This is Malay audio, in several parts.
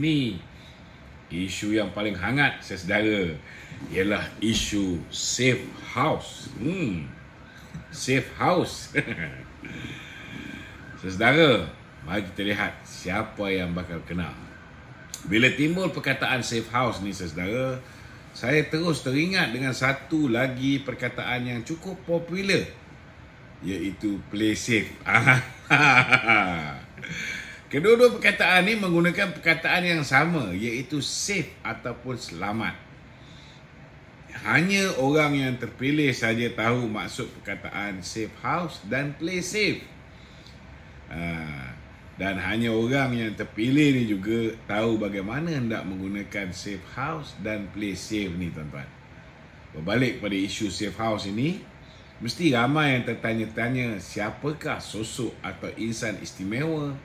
ini, isu yang paling hangat saudara ialah isu safe house. Safe house. Saudara, mari kita lihat siapa yang bakal kena. Bila timbul perkataan safe house ni saudara, saya terus teringat dengan satu lagi perkataan yang cukup popular, iaitu play safe. Kedua-dua perkataan ni menggunakan perkataan yang sama, iaitu safe ataupun selamat. Hanya orang yang terpilih saja tahu maksud perkataan safe house dan play safe. Dan hanya orang yang terpilih ni juga tahu bagaimana hendak menggunakan safe house dan play safe ni tuan-tuan. Berbalik pada isu safe house ini, mesti ramai yang tertanya-tanya siapakah sosok atau insan istimewa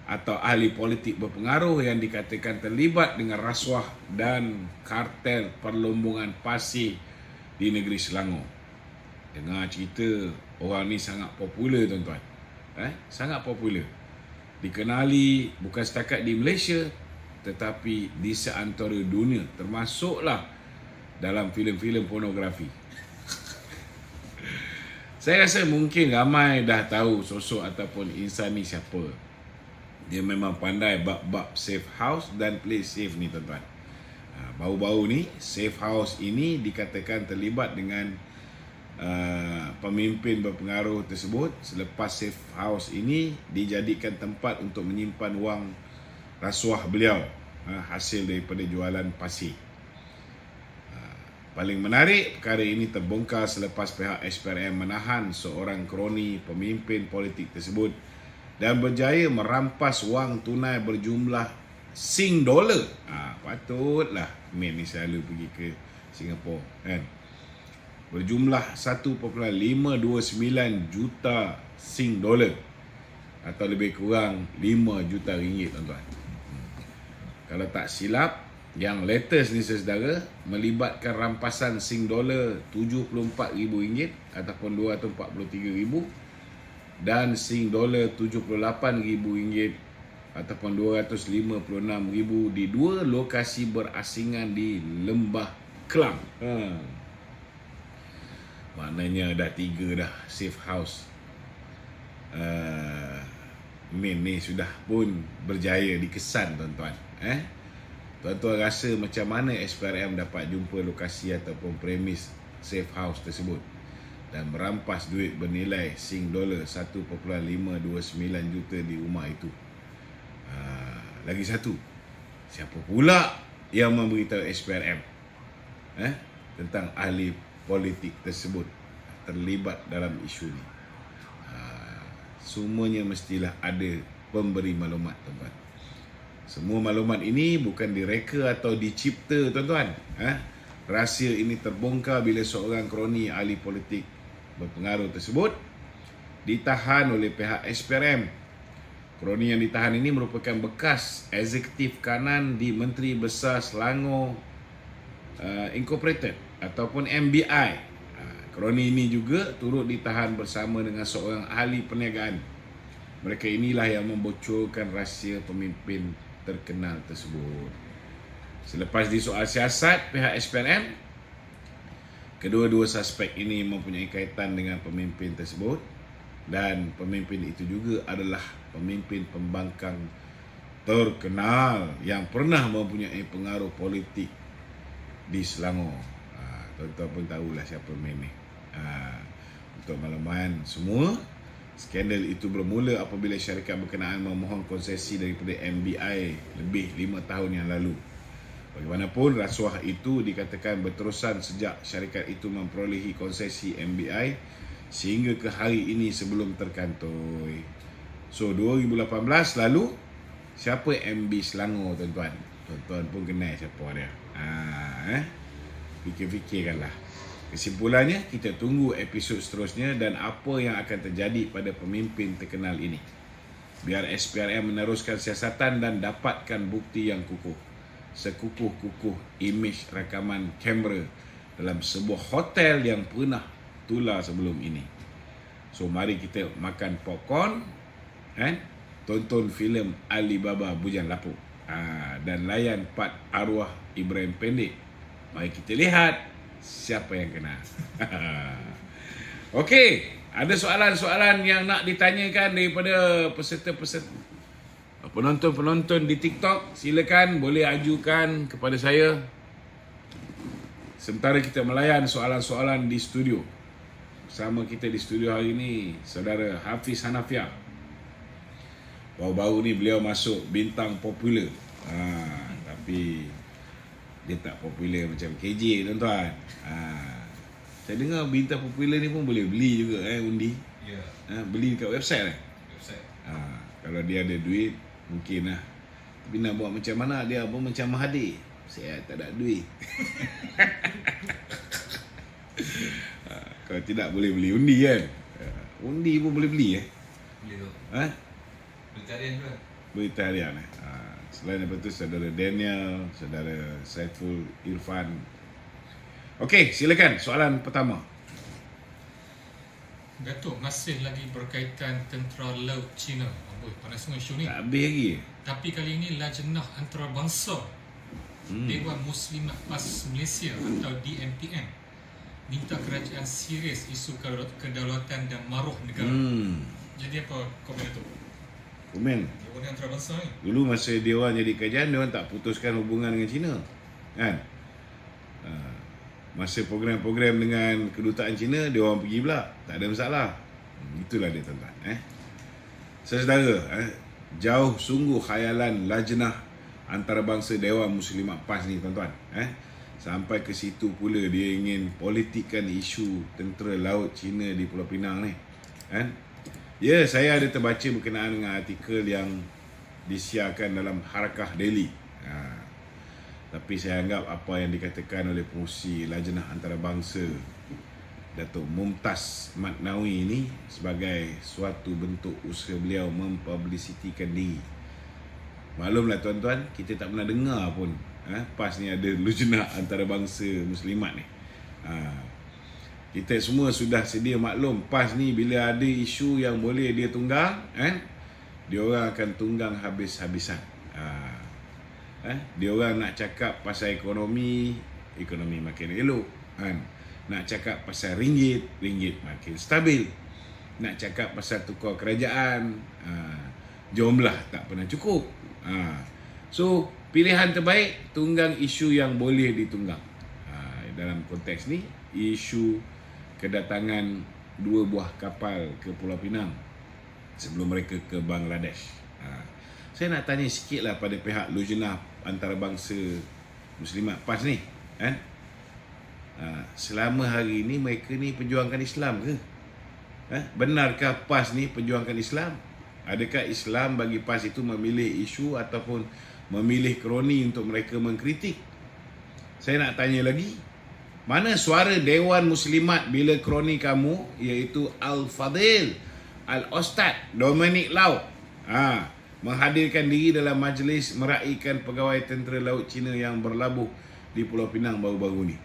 atau ahli politik berpengaruh yang dikatakan terlibat dengan rasuah dan kartel perlombongan pasir di negeri Selangor. Dengar cerita orang ni sangat popular tuan-tuan. Sangat popular. Dikenali bukan setakat di Malaysia tetapi di seantero dunia, termasuklah dalam filem-filem pornografi. Saya rasa mungkin ramai dah tahu sosok ataupun insan ni siapa. Dia memang pandai bab-bab safe house dan play safe ni tuan-tuan. Baru-baru ni safe house ini dikatakan terlibat dengan pemimpin berpengaruh tersebut selepas safe house ini dijadikan tempat untuk menyimpan wang rasuah beliau hasil daripada jualan pasir. Paling menarik, perkara ini terbongkar selepas pihak SPRM menahan seorang kroni pemimpin politik tersebut dan berjaya merampas wang tunai berjumlah $. Patutlah Min ni selalu pergi ke Singapura kan. Berjumlah 1.529 juta $, atau lebih kurang 5 juta ringgit tuan-tuan. Kalau tak silap, yang latest ni saudara melibatkan rampasan $74,000 ataupun $243,000 dan $78,000 ataupun $256,000 di dua lokasi berasingan di Lembah Kelang. Maknanya dah 3 dah safe house. Min ni sudah pun berjaya dikesan tuan-tuan. Tuan-tuan rasa macam mana SPRM dapat jumpa lokasi ataupun premis safe house tersebut dan merampas duit bernilai $1.529 juta di rumah itu. Lagi satu, siapa pula yang memberitahu SPRM tentang ahli politik tersebut terlibat dalam isu ni? Semuanya mestilah ada pemberi maklumat tuan-tuan. Semua maklumat ini bukan direka atau dicipta tuan-tuan. Rahsia ini terbongkar bila seorang kroni ahli politik berpengaruh tersebut ditahan oleh pihak SPRM. Kroni yang ditahan ini merupakan bekas eksekutif kanan di Menteri Besar Selangor Incorporated ataupun MBI. Kroni ini juga turut ditahan bersama dengan seorang ahli perniagaan. Mereka inilah yang membocorkan rahsia pemimpin terkenal tersebut. Selepas disoal siasat pihak SPRM, kedua-dua suspek ini mempunyai kaitan dengan pemimpin tersebut dan pemimpin itu juga adalah pemimpin pembangkang terkenal yang pernah mempunyai pengaruh politik di Selangor. Tuan-tuan pun tahulah siapa main ni. Untuk makluman semua, skandal itu bermula apabila syarikat berkenaan memohon konsesi daripada MBI lebih 5 tahun yang lalu. Bagaimanapun, rasuah itu dikatakan berterusan sejak syarikat itu memperolehi konsesi MBI sehingga ke hari ini sebelum terkantoi. So 2018 lalu, siapa MB Selangor tuan-tuan? Tuan-tuan pun kenal siapa dia. Fikir-fikirkanlah. Kesimpulannya, kita tunggu episod seterusnya dan apa yang akan terjadi pada pemimpin terkenal ini. Biar SPRM meneruskan siasatan dan dapatkan bukti yang kukuh. Sekukuh-kukuh imej rakaman kamera dalam sebuah hotel yang pernah tular sebelum ini. So, mari kita makan popcorn, tonton filem Alibaba Bujang Lapuk. dan layan part arwah Ibrahim Pendek. Mari kita lihat siapa yang kena. Okey, ada soalan-soalan yang nak ditanyakan daripada peserta-peserta, penonton-penonton di TikTok, silakan boleh ajukan kepada saya. Sementara kita melayan soalan-soalan di studio. Bersama kita di studio hari ini saudara Hafiz Hanafiah. Baru-baru ni beliau masuk bintang popular. Tapi dia tak popular macam KJ, tuan-tuan. Saya dengar bintang popular ni pun boleh beli juga undi. Ya. Beli dekat website Website. Kalau dia ada duit mungkin lah. Tapi nak buat macam mana, dia pun macam Mahathir. Saya tak ada duit. Kalau tidak boleh beli undi kan. Undi pun boleh beli Boleh tu. Berita harian juga. Berita harian Selain daripada itu saudara Daniel, saudara Saiful Irfan. Okey, silakan soalan pertama. Datuk, masih lagi berkaitan tentera laut Cina. Amboi, panas sangat isu ni. Tak habis lagi. Tapi kali ini Lajnah Antarabangsa Dewan Muslimat PAS Malaysia atau DMPM minta kerajaan serius isu kedaulatan dan maruah negara. Jadi apa komen itu? Komen. Dewan Antarabangsa ni. Dulu masa dia orang jadi kerajaan, dia orang tak putuskan hubungan dengan Cina. Kan? Masa program-program dengan kedutaan Cina, dia orang pergi pula. Tak ada masalah. Itulah dia, tuan-tuan. Saudara, jauh sungguh khayalan Lajnah Antarabangsa Dewan Muslimat PAS ni, tuan-tuan. Sampai ke situ pula dia ingin politikkan isu tentera laut Cina di Pulau Pinang ni. Ya, saya ada terbaca berkenaan dengan artikel yang disiarkan dalam Harakah Daily. Tapi saya anggap apa yang dikatakan oleh pengurusi Lajnah Antarabangsa Datuk Mumtaz Matnawi ini sebagai suatu bentuk usaha beliau mempublisitikan diri. Maklumlah tuan-tuan, kita tak pernah dengar pun PAS ni ada Lajnah Antarabangsa Muslimat ni. Kita semua sudah sedia maklum PAS ni bila ada isu yang boleh dia tunggang, dia orang akan tunggang habis-habisan. Dia orang nak cakap pasal ekonomi makin elok, nak cakap pasal ringgit makin stabil, nak cakap pasal tukar kerajaan, jumlah tak pernah cukup. So pilihan terbaik tunggang isu yang boleh ditunggang. Dalam konteks ni isu kedatangan 2 buah kapal ke Pulau Pinang sebelum mereka ke Bangladesh. Saya nak tanya sikit lah pada pihak Lajnah Antarabangsa Muslimat PAS ni, selama hari ni mereka ni perjuangkan Islam ke? Benarkah PAS ni perjuangkan Islam? Adakah Islam bagi PAS itu memilih isu ataupun memilih kroni untuk mereka mengkritik? Saya nak tanya lagi, mana suara Dewan Muslimat bila kroni kamu iaitu Al-Fadil Al-Ustad Dominic Lau menghadirkan diri dalam majlis meraihkan pegawai tentera laut Cina yang berlabuh di Pulau Pinang baru-baru ni?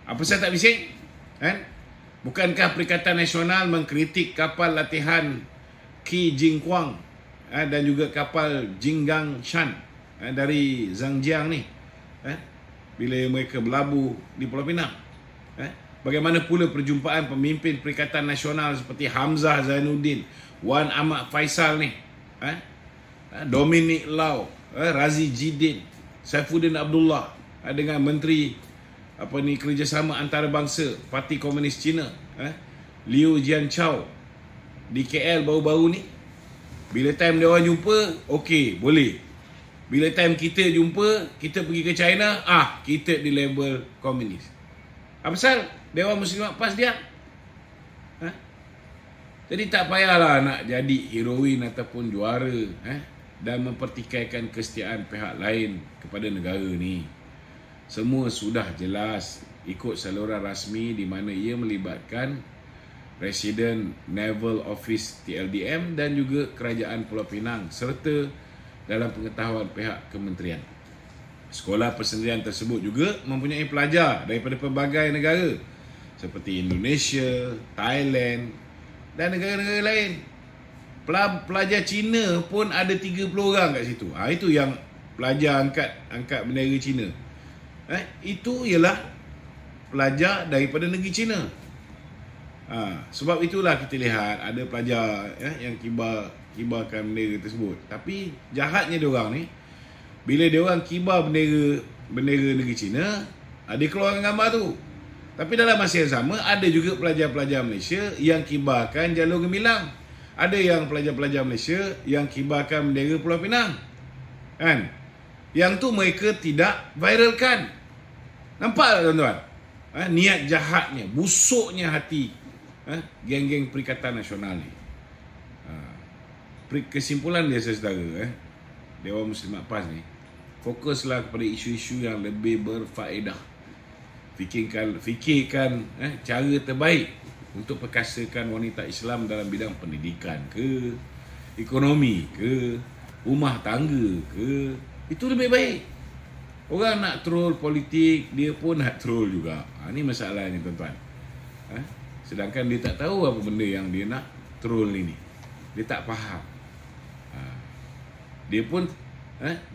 Apa saya tak bising? Bukankah Perikatan Nasional mengkritik kapal latihan Qi Jingquang dan juga kapal Jinggang Shan dari Zhangjiang ni bila mereka berlabuh di Pulau Pinang? Bagaimana pula perjumpaan pemimpin Perikatan Nasional seperti Hamzah Zainuddin, Wan Ahmad Faisal ni, Dominic Lau, Razi Jidin, Saifuddin Abdullah dengan Menteri Kerjasama Antarabangsa Parti Komunis Cina, Liu Jianchao di KL baru-baru ni. Bila time dia orang jumpa, okey, boleh. Bila time kita jumpa, kita pergi ke China, kita di label komunis. Apa pasal Dewan Muslimat PAS dia? Jadi tak payahlah nak jadi heroin ataupun juara dan mempertikaikan kesetiaan pihak lain kepada negara ni. Semua sudah jelas ikut saluran rasmi di mana ia melibatkan Residen Naval Office TLDM dan juga Kerajaan Pulau Pinang serta dalam pengetahuan pihak kementerian. Sekolah persendirian tersebut juga mempunyai pelajar daripada pelbagai negara seperti Indonesia, Thailand dan negara-negara lain. Pelajar Cina pun ada 30 orang kat situ. Itu yang pelajar angkat bendera Cina. Itu ialah pelajar daripada negeri Cina. Sebab itulah kita lihat ada pelajar yang kibarkan bendera tersebut. Tapi jahatnya diorang ni, bila diorang kibar bendera negeri Cina, dia keluarkan gambar tu. Tapi dalam masa yang sama, ada juga pelajar-pelajar Malaysia yang kibarkan jalur gemilang. Ada yang pelajar-pelajar Malaysia yang kibarkan bendera Pulau Pinang. Kan? Yang tu mereka tidak viralkan. Nampak tak tuan-tuan? Niat jahatnya, busuknya hati geng-geng Perikatan Nasional ni. Kesimpulan dia saudara, Dewan Muslimat PAS ni, fokuslah kepada isu-isu yang lebih berfaedah. Fikirkan cara terbaik untuk perkasakan wanita Islam dalam bidang pendidikan ke, ekonomi ke, rumah tangga ke. Itu lebih baik. Orang nak troll politik, dia pun nak troll juga. Ini masalahnya tuan-tuan. Sedangkan dia tak tahu apa benda yang dia nak troll ini. Dia tak faham. Dia pun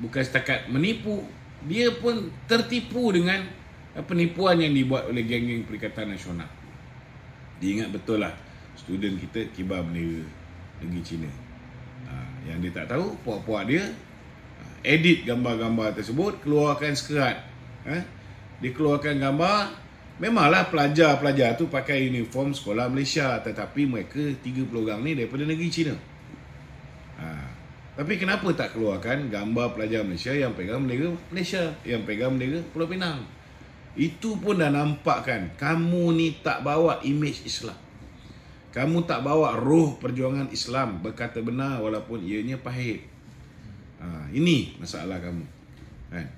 bukan setakat menipu, dia pun tertipu dengan penipuan yang dibuat oleh geng-geng Perikatan Nasional. Dia ingat betul lah student kita kibar bendera negeri Cina. Yang dia tak tahu, puak-puak dia edit gambar-gambar tersebut, keluarkan sekerat. Dia keluarkan gambar. Memanglah pelajar-pelajar tu pakai uniform sekolah Malaysia, tetapi mereka 30 orang ni daripada negeri Cina. Tapi kenapa tak keluarkan gambar pelajar Malaysia yang pegang bendera Malaysia, yang pegang bendera Pulau Pinang? Itu pun dah nampak kan, kamu ni tak bawa imej Islam. Kamu tak bawa roh perjuangan Islam, berkata benar walaupun ianya pahit. Ini masalah kamu. Kan?